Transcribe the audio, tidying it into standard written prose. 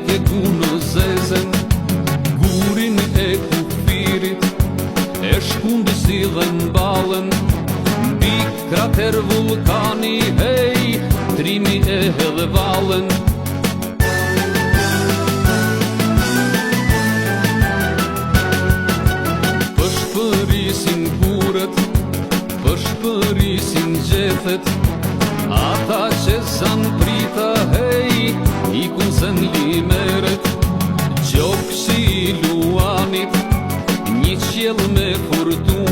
ke ku në zezen, gurin e kufirit, e shkundi si dhe m'balën, mbi krater vulkani, hej, trimi e hedhe valën. Pëshpërisin kurët, pëshpërisin gjethet, ata që zanë prita, hej, i kuzen limeret, gjokë që i luanit, një qjellë me furtun.